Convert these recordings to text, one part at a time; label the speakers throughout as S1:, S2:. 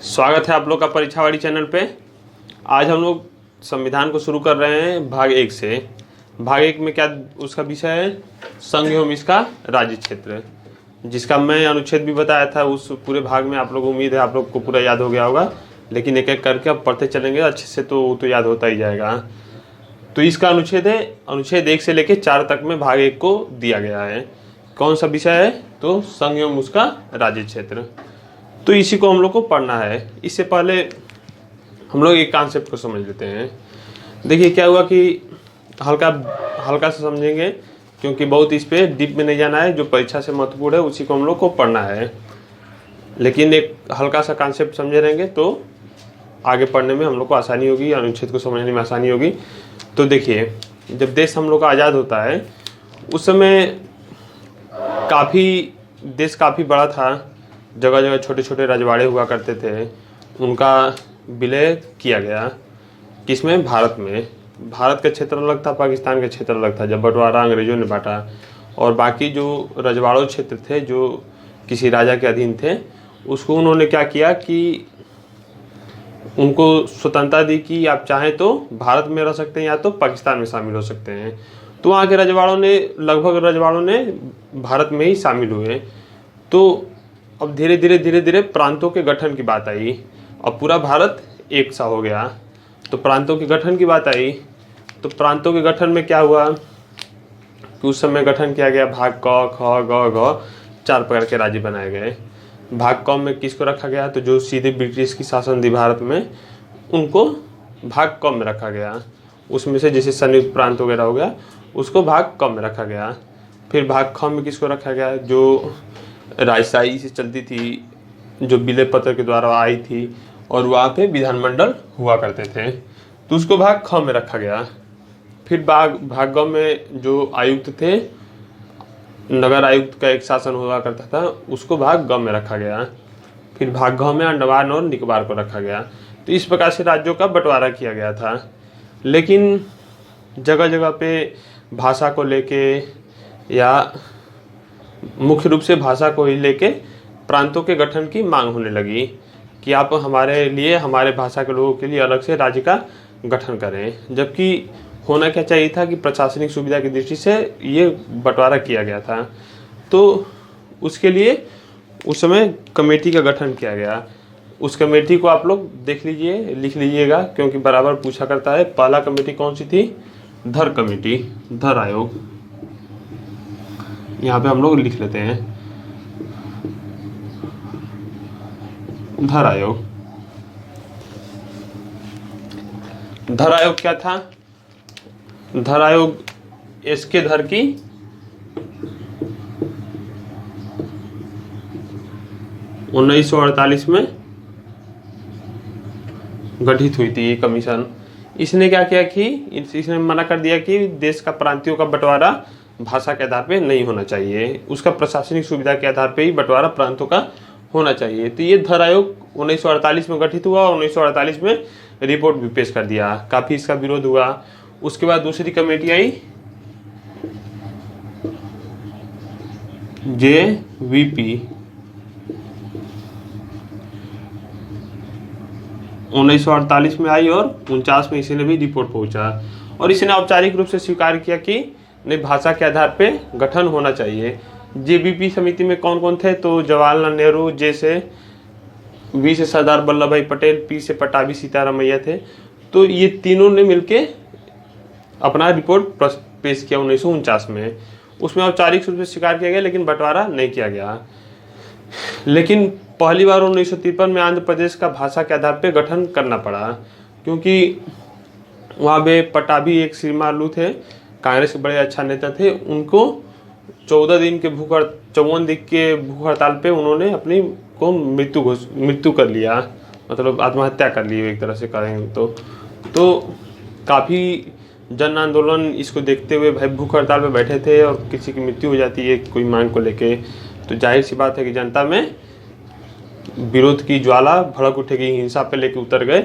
S1: स्वागत है आप लोग का परीक्षावाड़ी चैनल पे। आज हम लोग संविधान को शुरू कर रहे हैं भाग 1 से। भाग 1 में क्या उसका विषय है, संघ एवं इसका राज्य क्षेत्र, जिसका मैं अनुच्छेद भी बताया था। उस पूरे भाग में आप लोग को उम्मीद है आप लोग को पूरा याद हो गया होगा, लेकिन एक एक करके अब पढ़ते चलेंगे अच्छे से तो याद होता ही जाएगा। तो इसका अनुच्छेद है, अनुच्छेद 1 से लेकर 4 तक में भाग 1 को दिया गया है। कौन सा विषय है, तो संघ एवं उसका राज्य क्षेत्र। तो इसी को हम लोग को पढ़ना है। इससे पहले हम लोग एक कॉन्सेप्ट को समझ लेते हैं। देखिए क्या हुआ कि हल्का से समझेंगे, क्योंकि बहुत इस पे डीप में नहीं जाना है। जो परीक्षा से महत्वपूर्ण है उसी को हम लोग को पढ़ना है, लेकिन एक हल्का सा कॉन्सेप्ट समझे रहेंगे तो आगे पढ़ने में हम लोग को आसानी होगी, अनुच्छेद को समझने में आसानी होगी। तो देखिए, जब देश हम लोग का आज़ाद होता है उस समय देश काफ़ी बड़ा था। जगह जगह छोटे छोटे रजवाड़े हुआ करते थे, उनका विलय किया गया। किसमें, भारत में। भारत का क्षेत्र अलग था, पाकिस्तान का क्षेत्र अलग था। जब बंटवारा अंग्रेजों ने बांटा, और बाकी जो रजवाड़ों क्षेत्र थे जो किसी राजा के अधीन थे, उसको उन्होंने क्या किया कि उनको स्वतंत्रता दी कि आप चाहें तो भारत में रह सकते हैं या तो पाकिस्तान में शामिल हो सकते हैं। तो वहाँ के लगभग रजवाड़ों ने भारत में ही शामिल हुए। तो अब धीरे धीरे प्रांतों के गठन की बात आई। अब पूरा भारत एक सा हो गया, तो प्रांतों के गठन की बात आई। तो प्रांतों के गठन में क्या हुआ कि उस समय गठन किया गया, भाग क, ख, ग, घ 4 प्रकार के राज्य बनाए गए। भाग क में किसको रखा गया, तो जो सीधे ब्रिटिश की शासन थी भारत में, उनको भाग क में रखा गया। उसमें से जैसे संयुक्त प्रांत वगैरह हो गया, उसको भाग क में रखा गया। फिर भाग ख में किसको रखा गया, जो राजशाही से चलती थी, जो विलय पत्र के द्वारा आई थी, और वहाँ पे विधानमंडल हुआ करते थे, तो उसको भाग ख में रखा गया। फिर भाग ग में जो आयुक्त थे, नगर आयुक्त का एक शासन हुआ करता था, उसको भाग ग में रखा गया। फिर भाग घ में अंडमान और निकोबार को रखा गया। तो इस प्रकार से राज्यों का बंटवारा किया गया था। लेकिन जगह जगह पे भाषा को लेके, या मुख्य रूप से भाषा को ही लेके प्रांतों के गठन की मांग होने लगी कि आप हमारे लिए, हमारे भाषा के लोगों के लिए अलग से राज्य का गठन करें। जबकि होना क्या चाहिए था कि प्रशासनिक सुविधा की दृष्टि से ये बंटवारा किया गया था। तो उसके लिए उस समय कमेटी का गठन किया गया। उस कमेटी को आप लोग देख लीजिए, लिख लीजिएगा, क्योंकि बराबर पूछा करता है। पहला कमेटी कौन सी थी, धर कमेटी, धर आयोग। यहाँ पे हम लोग लिख लेते हैं धर आयोग। धर आयोग क्या था, धर आयोग इसके धर की 1948 में गठित हुई थी ये कमीशन। इसने क्या किया कि इसने मना कर दिया कि देश का प्रांतियों का बंटवारा भाषा के आधार पे नहीं होना चाहिए, उसका प्रशासनिक सुविधा के आधार पे ही बंटवारा प्रांतों का होना चाहिए। तो ये धर आयोग 1948 में गठित हुआ और 1948 में रिपोर्ट भी पेश कर दिया। काफ़ी इसका विरोध हुआ। उसके बाद दूसरी कमेटी आई, JVP, 1948 में आई और 49 में इसने भी रिपोर्ट पहुंचा, और इसने औपचारिक रूप से स्वीकार किया कि नहीं, भाषा के आधार पे गठन होना चाहिए। JVP समिति में कौन कौन थे, तो जवाहरलाल नेहरू, J से V से सरदार वल्लभ भाई पटेल, P से पटाभी सीतारामैया थे। तो ये तीनों ने मिलके अपना रिपोर्ट पेश किया 1949 में। उसमें औपचारिक रूप से स्वीकार किया गया, लेकिन बंटवारा नहीं किया गया। लेकिन पहली बार 1953 में आंध्र प्रदेश का भाषा के आधार पर गठन करना पड़ा, क्योंकि वहाँ पे पटाभी एक श्रीमालू थे, कांग्रेस के बड़े अच्छा नेता थे। उनको 54 दिन के भूख हड़ताल पे उन्होंने अपनी को मृत्यु कर लिया, मतलब आत्महत्या कर ली एक तरह से करेंगे तो काफ़ी जन आंदोलन इसको देखते हुए भाई भूख हड़ताल पे बैठे थे, और किसी की मृत्यु हो जाती है कोई मांग को लेके, तो जाहिर सी बात है कि जनता में विरोध की ज्वाला भड़क उठेगी, हिंसा पे लेके उतर गए।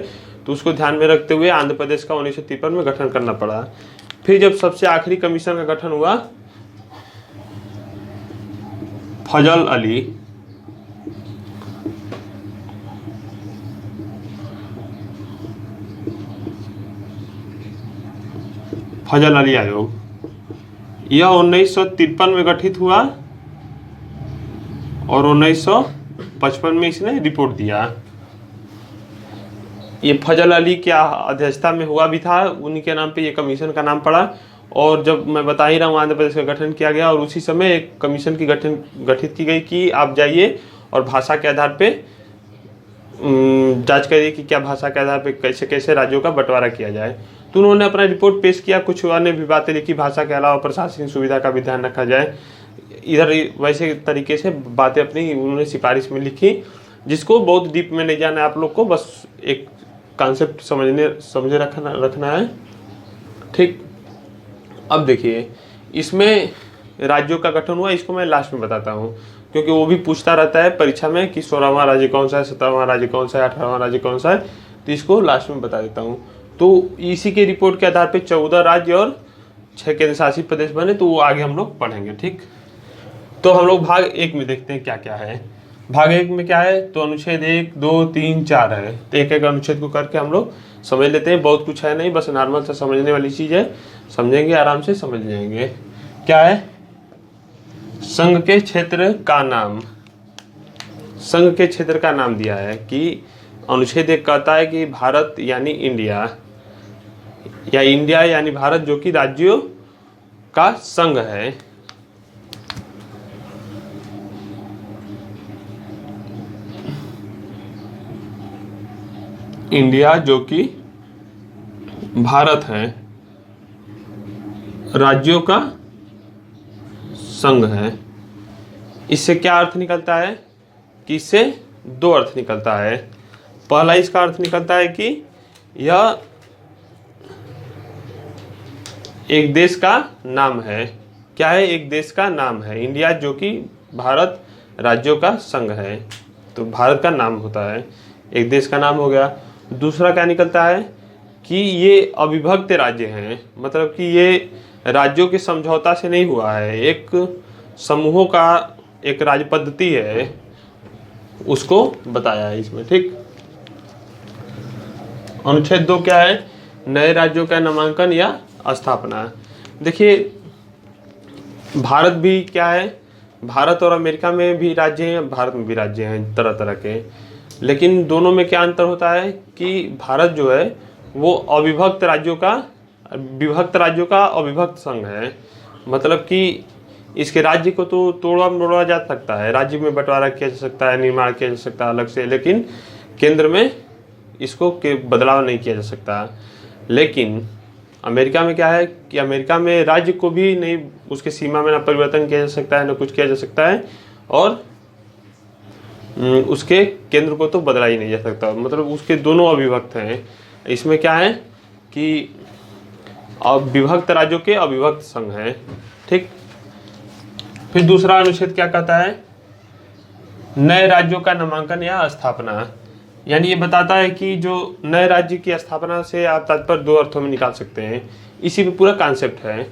S1: तो उसको ध्यान में रखते हुए आंध्र प्रदेश का 1953 में गठन करना पड़ा। फिर जब सबसे आखिरी कमीशन का गठन हुआ, फजल अली, फजल अली आयोग। यह 1953 में गठित हुआ और 1955 में इसने रिपोर्ट दिया। ये फजल अली की अध्यक्षता में हुआ भी था, उन्हीं के नाम पे ये कमीशन का नाम पड़ा। और जब मैं बता ही रहा हूँ आंध्र प्रदेश का गठन किया गया और उसी समय एक कमीशन की गठित की गई कि आप जाइए और भाषा के आधार पे जांच करिए कि क्या भाषा के आधार पे कैसे कैसे राज्यों का बंटवारा किया जाए। तो उन्होंने अपना रिपोर्ट पेश किया, कुछ अन्य भी बातें लिखी, भाषा के अलावा प्रशासनिक सुविधा का भी ध्यान रखा जाए, इधर वैसे तरीके से बातें अपनी उन्होंने सिफारिश में लिखी, जिसको बहुत डीप में नहीं जाना है आप लोग को, बस एक कॉन्सेप्ट समझे रखना है। ठीक, अब देखिए इसमें राज्यों का गठन हुआ, इसको मैं लास्ट में बताता हूँ क्योंकि वो भी पूछता रहता है परीक्षा में कि 16वां राज्य कौन सा है, 17वां राज्य कौन सा है, 18वां राज्य कौन सा है, तो इसको लास्ट में बता देता हूँ। तो इसी के रिपोर्ट के आधार पे 14 राज्य और 6 केंद्र शासित प्रदेश बने, तो वो आगे हम लोग पढ़ेंगे। ठीक, तो हम लोग भाग 1 में देखते हैं क्या क्या है। भाग 1 में क्या है, तो अनुच्छेद 1, 2, 3, 4 है, तो एक एक अनुच्छेद को करके हम लोग समझ लेते हैं। बहुत कुछ है नहीं, बस नॉर्मल सा समझने वाली चीज़ है, समझेंगे आराम से समझ जाएंगे। क्या है, संघ के क्षेत्र का नाम। संघ के क्षेत्र का नाम दिया है कि अनुच्छेद 1 कहता है कि भारत यानी इंडिया, या इंडिया यानी भारत, जो कि राज्यों का संघ है। इंडिया जो कि भारत है, राज्यों का संघ है। इससे क्या अर्थ निकलता है कि इससे 2 अर्थ निकलता है। पहला इसका अर्थ निकलता है कि यह एक देश का नाम है। क्या है, एक देश का नाम है। इंडिया जो कि भारत राज्यों का संघ है, तो भारत का नाम होता है, एक देश का नाम हो गया। दूसरा क्या निकलता है कि ये अविभक्त राज्य हैं, मतलब कि ये राज्यों के समझौता से नहीं हुआ है, एक समूहों का एक राज्य पद्धति है, उसको बताया है इसमें। ठीक, अनुच्छेद 2 क्या है, नए राज्यों का नामांकन या स्थापना। देखिए भारत भी क्या है, भारत और अमेरिका में भी राज्य हैं, भारत में भी राज्य हैं तरह तरह के, लेकिन दोनों में क्या अंतर होता है कि भारत जो है वो अविभक्त राज्यों का, विभक्त राज्यों का अविभक्त संघ है। मतलब कि इसके राज्य को तो तोड़ा मोड़ा जा सकता है, राज्य में बंटवारा किया जा सकता है, निर्माण किया जा सकता है अलग से, लेकिन केंद्र में इसको के बदलाव नहीं किया जा सकता। लेकिन अमेरिका में क्या है कि अमेरिका में राज्य को भी नहीं, उसके सीमा में ना परिवर्तन किया जा सकता है, ना कुछ किया जा सकता है, और उसके केंद्र को तो बदला ही नहीं जा सकता। मतलब उसके दोनों अविभक्त हैं। इसमें क्या है कि विभक्त राज्यों के अविभक्त संघ हैं। ठीक, फिर दूसरा अनुच्छेद क्या कहता है, नए राज्यों का नामांकन या स्थापना। यानी ये बताता है कि जो नए राज्य की स्थापना से आप तात्पर्य 2 अर्थों में निकाल सकते हैं। इसी पे पूरा कॉन्सेप्ट है।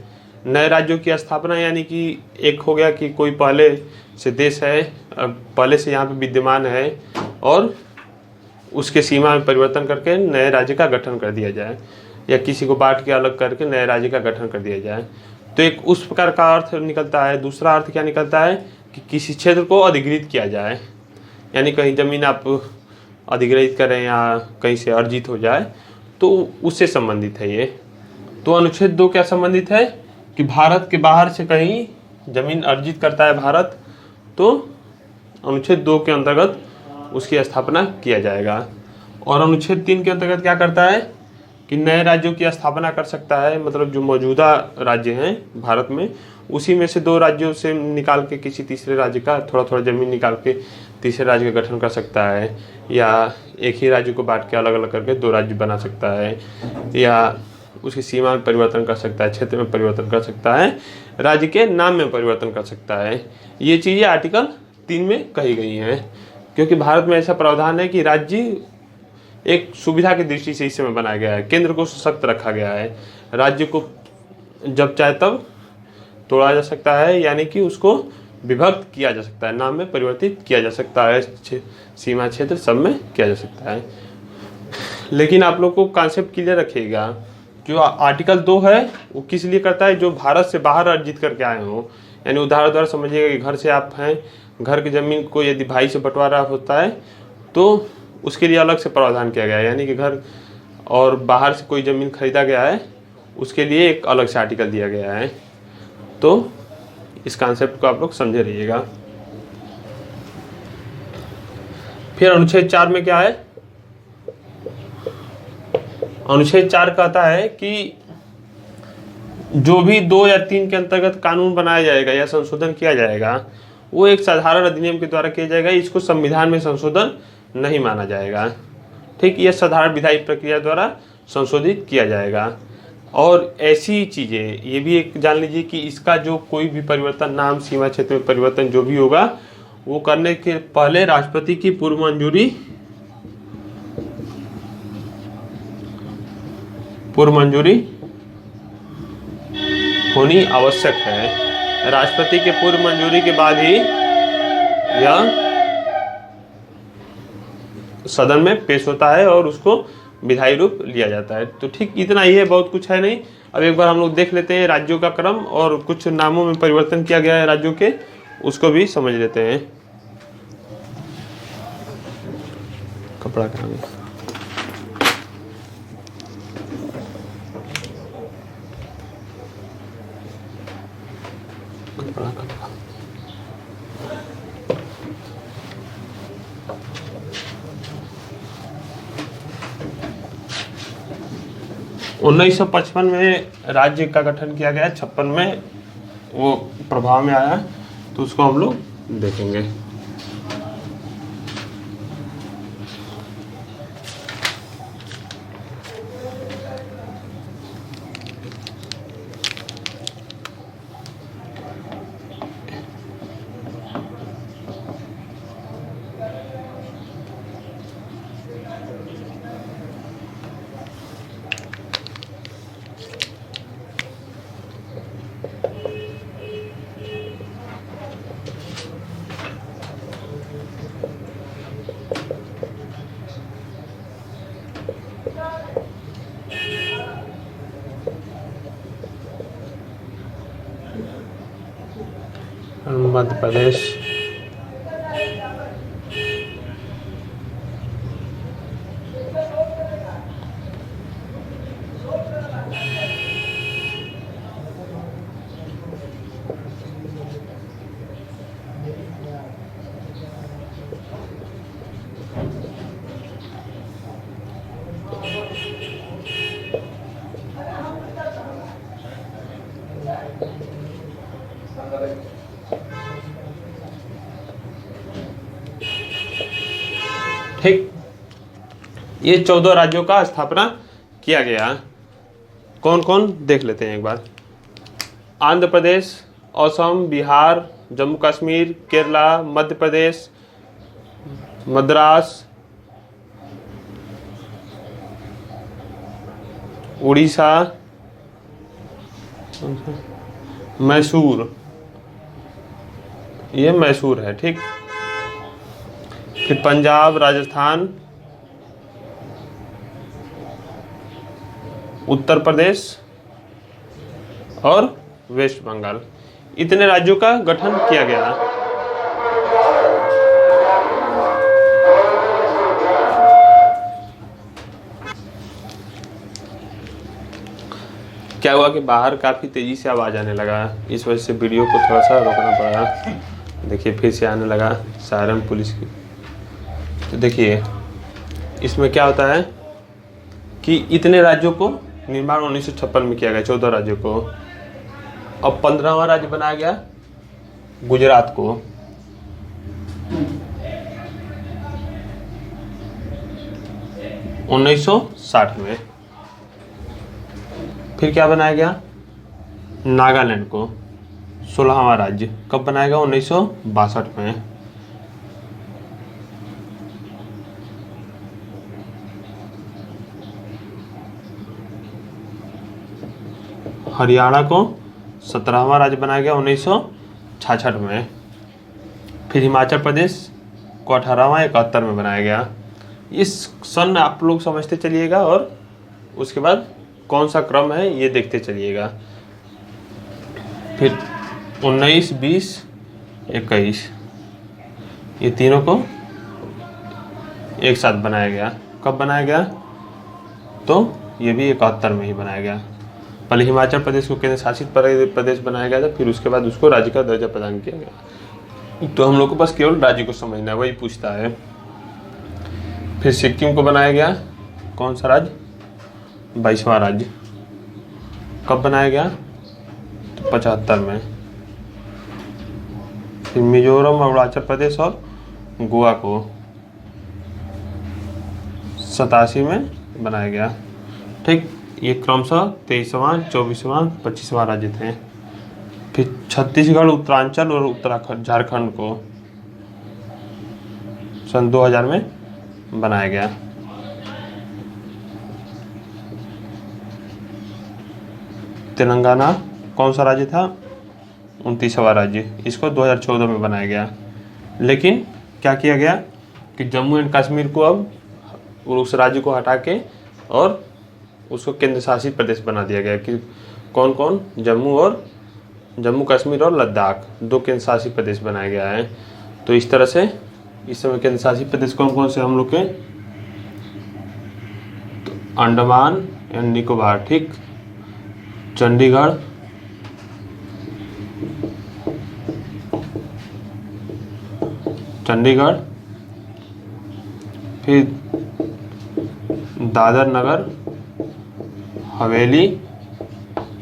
S1: नए राज्यों की स्थापना यानी कि एक हो गया कि कोई पहले से देश है, पहले से यहाँ पे विद्यमान है, और उसके सीमा में परिवर्तन करके नए राज्य का गठन कर दिया जाए, या किसी को बांट के अलग करके नए राज्य का गठन कर दिया जाए। तो एक उस प्रकार का अर्थ निकलता है। दूसरा अर्थ क्या निकलता है कि किसी क्षेत्र को अधिग्रहित किया जाए, यानी कहीं ज़मीन आप अधिग्रहित करें या कहीं से अर्जित हो जाए, तो उससे संबंधित है ये। तो अनुच्छेद 2 क्या संबंधित है कि भारत के बाहर से कहीं जमीन अर्जित करता है भारत, तो अनुच्छेद 2 के अंतर्गत उसकी स्थापना किया जाएगा। और अनुच्छेद 3 के अंतर्गत क्या करता है कि नए राज्यों की स्थापना कर सकता है, मतलब जो मौजूदा राज्य हैं भारत में, उसी में से 2 राज्यों से निकाल के किसी तीसरे राज्य का थोड़ा थोड़ा जमीन निकाल के तीसरे राज्य का गठन कर सकता है, या एक ही राज्य को बांट के अलग अलग करके 2 राज्य बना सकता है, या उसकी सीमा में परिवर्तन कर सकता है, क्षेत्र में परिवर्तन कर सकता है, राज्य के नाम में परिवर्तन कर सकता है। ये चीज़ें आर्टिकल 3 में कही गई हैं, क्योंकि भारत में ऐसा प्रावधान है कि राज्य एक सुविधा की दृष्टि से इस समय बनाया गया है, केंद्र को सख्त रखा गया है, राज्य को जब चाहे तब तोड़ा जा सकता है, यानी कि उसको विभक्त किया जा सकता है, नाम में परिवर्तित किया जा सकता है, सीमा क्षेत्र सब में किया जा सकता है। लेकिन आप लोग को कॉन्सेप्ट क्लियर रखिएगा जो आर्टिकल 2 है वो किस लिए करता है, जो भारत से बाहर अर्जित करके आए हों, यानी उदाहरण द्वारा समझिएगा कि घर से आप हैं, घर की ज़मीन को यदि भाई से बंटवारा होता है तो उसके लिए अलग से प्रावधान किया गया है, यानी कि घर और बाहर से कोई ज़मीन खरीदा गया है उसके लिए एक अलग से आर्टिकल दिया गया है। तो इस कॉन्सेप्ट को आप लोग समझे रहिएगा। फिर अनुच्छेद 4 में क्या है, अनुच्छेद 4 कहता है कि जो भी 2 या 3 के अंतर्गत कानून बनाया जाएगा या संशोधन किया जाएगा वो एक साधारण अधिनियम के द्वारा किया जाएगा, इसको संविधान में संशोधन नहीं माना जाएगा। ठीक, यह साधारण विधायी प्रक्रिया द्वारा संशोधित किया जाएगा। और ऐसी चीज़ें ये भी एक जान लीजिए कि इसका जो कोई भी परिवर्तन, नाम, सीमा क्षेत्र में परिवर्तन जो भी होगा वो करने के पहले राष्ट्रपति की पूर्व मंजूरी होनी आवश्यक है। राष्ट्रपति के पूर्व मंजूरी के बाद ही यह सदन में पेश होता है और उसको विधायी रूप लिया जाता है। तो ठीक इतना ही है, बहुत कुछ है नहीं। अब एक बार हम लोग देख लेते हैं राज्यों का क्रम और कुछ नामों में परिवर्तन किया गया है राज्यों के, उसको भी समझ लेते हैं। कपड़ा कहाँ है? कपड़ा 1955 में राज्य का गठन किया गया, 56 में वो प्रभाव में आया, तो उसको हम लोग देखेंगे। मध्य प्रदेश, ठीक, ये 14 राज्यों का स्थापना किया गया। कौन कौन देख लेते हैं एक बार। आंध्र प्रदेश, असम, बिहार, जम्मू कश्मीर, केरला, मध्य प्रदेश, मद्रास, उड़ीसा, मैसूर, ये मैसूर है। ठीक, फिर पंजाब, राजस्थान, उत्तर प्रदेश और वेस्ट बंगाल, इतने राज्यों का गठन किया गया। क्या हुआ कि बाहर काफी तेजी से आवाज आने लगा, इस वजह से वीडियो को थोड़ा सा रोकना पड़ा। देखिए फिर से आने लगा सायरन पुलिस की। तो देखिए इसमें क्या होता है कि इतने राज्यों को निर्माण 1956 में किया गया, 14 राज्यों को। अब 15वां राज्य बनाया गया गुजरात को। (1960) में। फिर क्या बनाया गया, नागालैंड को 16वां राज्य। कब बनाया गया, 1962 में। हरियाणा को 17वां राज्य बनाया गया 1966 में। फिर हिमाचल प्रदेश को 18वां 71 में बनाया गया। इस सन आप लोग समझते चलिएगा और उसके बाद कौन सा क्रम है ये देखते चलिएगा। फिर 19, 20, 21 ये तीनों को एक साथ बनाया गया। कब बनाया गया? तो ये भी 71 में ही बनाया गया। पहले हिमाचल प्रदेश को केंद्र शासित प्रदेश बनाया गया था, फिर उसके बाद उसको राज्य का दर्जा प्रदान किया गया। तो हम लोग को बस केवल राज्य को समझना है, वही पूछता है। फिर सिक्किम को बनाया गया, कौन सा राज्य? 22वां राज्य। कब बनाया गया? तो 75 में। फिर मिजोरम, अरुणाचल प्रदेश और गोवा को 87 में बनाया गया। ठीक, ये क्रमशः 23वां, 24वां, 25वां राज्य थे। फिर छत्तीसगढ़, उत्तरांचल और उत्तराखंड, झारखंड को सन 2000 में बनाया गया। तेलंगाना कौन सा राज्य था? 29वां राज्य। इसको 2014 में बनाया गया। लेकिन क्या किया गया कि जम्मू एंड कश्मीर को अब उस राज्य को हटा के और उसको केंद्र शासित प्रदेश बना दिया गया। कि कौन कौन? जम्मू कश्मीर और लद्दाख, 2 केंद्र शासित प्रदेश बनाया गया है। तो इस तरह से इस समय केंद्र शासित प्रदेश कौन कौन से हम लोग के? तो अंडमान एंड निकोबार, ठीक, चंडीगढ़, फिर दादर नगर हवेली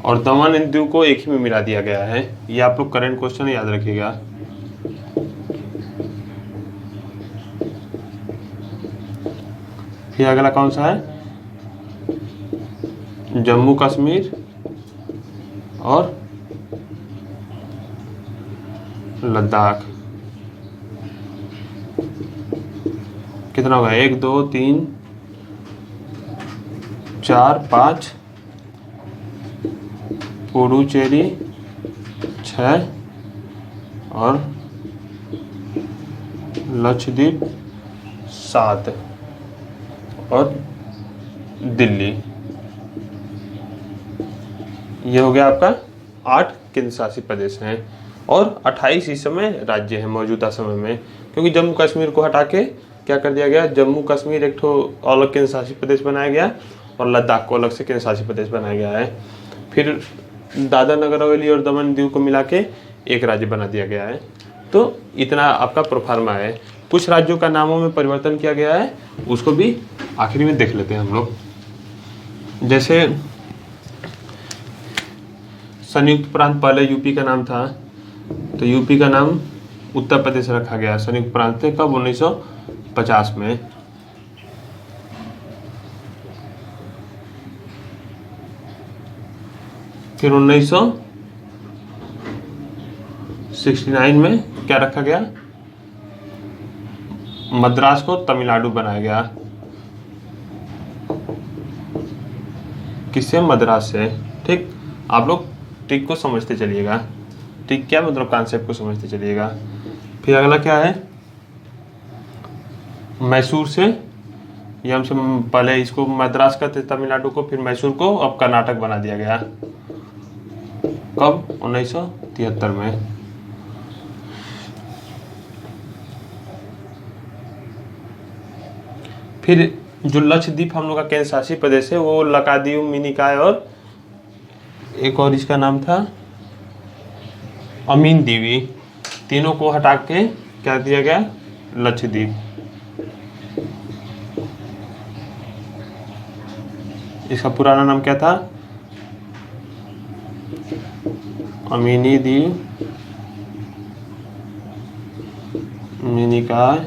S1: और दमन एंड दीव को एक ही में मिला दिया गया है। ये आप लोग करंट क्वेश्चन याद रखिएगा। फिर अगला कौन सा है? जम्मू कश्मीर और लद्दाख। कितना होगा? 1, 2, 3, 4, 5, पुडुचेरी 6 और लक्षद्वीप 7 और दिल्ली। ये हो गया आपका 8 केंद्र शासित प्रदेश हैं और 28 इस समय राज्य हैं मौजूदा समय में। क्योंकि जम्मू कश्मीर को हटा के क्या कर दिया गया? जम्मू कश्मीर एक ठो अलग केंद्र शासित प्रदेश बनाया गया और लद्दाख को अलग से केंद्र शासित प्रदेश बनाया गया है। फिर दादर नगर हवेली और दमन दीव को मिला के एक राज्य बना दिया गया है। तो इतना आपका प्रोफार्मा है। कुछ राज्यों का नामों में परिवर्तन किया गया है, उसको भी आखिरी में देख लेते हैं हम लोग। जैसे संयुक्त प्रांत पहले यूपी का नाम था, तो यूपी का नाम उत्तर प्रदेश रखा गया। संयुक्त प्रांत थे कब? 1950 में। फिर 1969 में क्या रखा गया? मद्रास को तमिलनाडु बनाया गया। किससे? मद्रास से। ठीक, आप लोग टिक को समझते चलिएगा। टिक क्या मतलब? कॉन्सेप्ट को समझते चलिएगा। फिर अगला क्या है? मैसूर से, ये हमसे पहले इसको मद्रास का थे तमिलनाडु को, फिर मैसूर को अब कर्नाटक बना दिया गया। कब? 1973 में। फिर जो लक्षद्वीप हम लोग का केंद्र शासित प्रदेश है वो लक्षद्वीप, मिनिकॉय और एक और इसका नाम था अमीन दीवी। तीनों को हटा के क्या दिया गया? लक्षद्वीप। इसका पुराना नाम क्या था? अमीनी द्वीप, मिनिकॉय,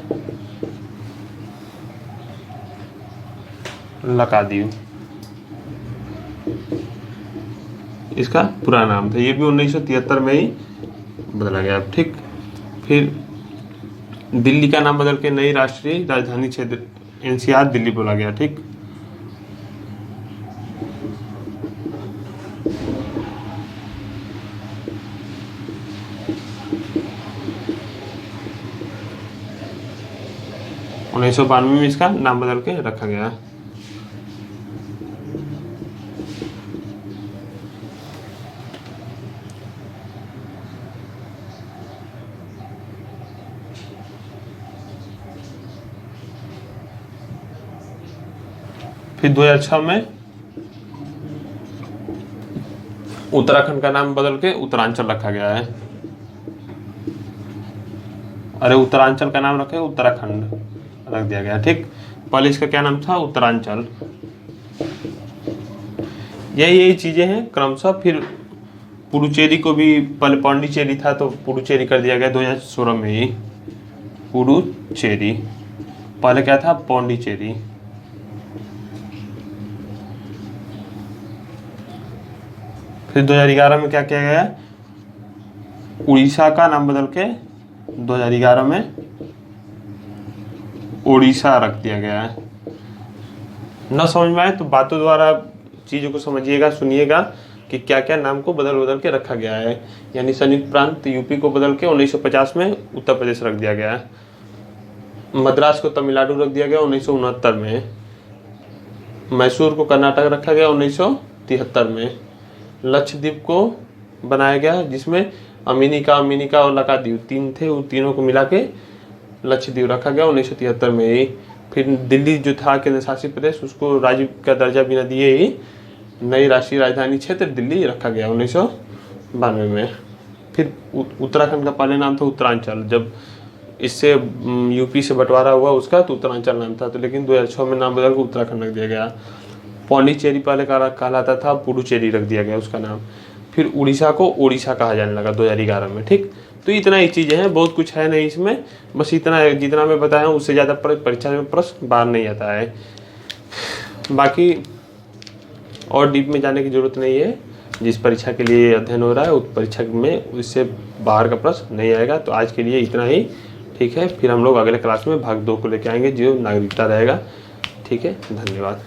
S1: लक्षद्वीप, इसका पुराना नाम था। ये भी 1973 में ही बदला गया। ठीक, फिर दिल्ली का नाम बदल के नई राष्ट्रीय राजधानी क्षेत्र एनसीआर दिल्ली बोला गया। ठीक, उन्नीस सौ 92 में इसका नाम बदल के रखा गया। फिर 2006 में उत्तराखंड का नाम बदल के उत्तरांचल रखा गया है। अरे उत्तरांचल का नाम रखे उत्तराखंड रख दिया गया, ठीक। पहले इसका क्या नाम था, उत्तरांचल। यही चीजें हैं क्रमशः। फिर पुडुचेरी को भी, पहले पांडिचेरी था तो पुडुचेरी कर दिया गया 2016 में ही, पुडुचेरी। पहले क्या था, पांडिचेरी। फिर 2011 में क्या किया गया, उड़ीसा का नाम बदल के 2011 में ओडिशा रख दिया गया है। न समझ में आए तो बातों द्वारा चीज़ों को समझिएगा, सुनिएगा कि क्या क्या नाम को बदल बदल के रखा गया है। यानी संयुक्त प्रांत यूपी को बदल के 1950 में उत्तर प्रदेश रख दिया गया है। मद्रास को तमिलनाडु रख दिया गया 1969 में। मैसूर को कर्नाटक रखा गया 1973 में। लक्षद्वीप को बनाया गया जिसमें अमिनिका और लक्षद्वीप तीन थे, उन तीनों को मिला के लक्षद्वीप रखा गया 1973 में ही। फिर दिल्ली जो था केंद्र शासित प्रदेश, उसको राज्य का दर्जा बिना दिए ही नई राष्ट्रीय राजधानी क्षेत्र दिल्ली रखा गया 1992 में। फिर उत्तराखंड का पहले नाम था उत्तरांचल, जब इससे यूपी से बंटवारा हुआ उसका तो उत्तरांचल नाम था, तो लेकिन 2006 में नाम बदल कर उत्तराखंड रख दिया गया। पांडिचेरी पहले कहलाता था, पुडुचेरी रख दिया गया उसका नाम। फिर उड़ीसा को ओडिशा कहा जाने लगा 2011 में, ठीक। तो इतना ही चीज़ें हैं, बहुत कुछ है नहीं इसमें, बस इतना जितना मैं बताया हूँ उससे ज़्यादा परीक्षा में प्रश्न बाहर नहीं आता है। बाकी और डीप में जाने की ज़रूरत नहीं है। जिस परीक्षा के लिए अध्ययन हो रहा है उस परीक्षा में उससे बाहर का प्रश्न नहीं आएगा। तो आज के लिए इतना ही, ठीक है। फिर हम लोग अगले क्लास में भाग 2 को लेके आएंगे जो नागरिकता रहेगा, ठीक है। धन्यवाद।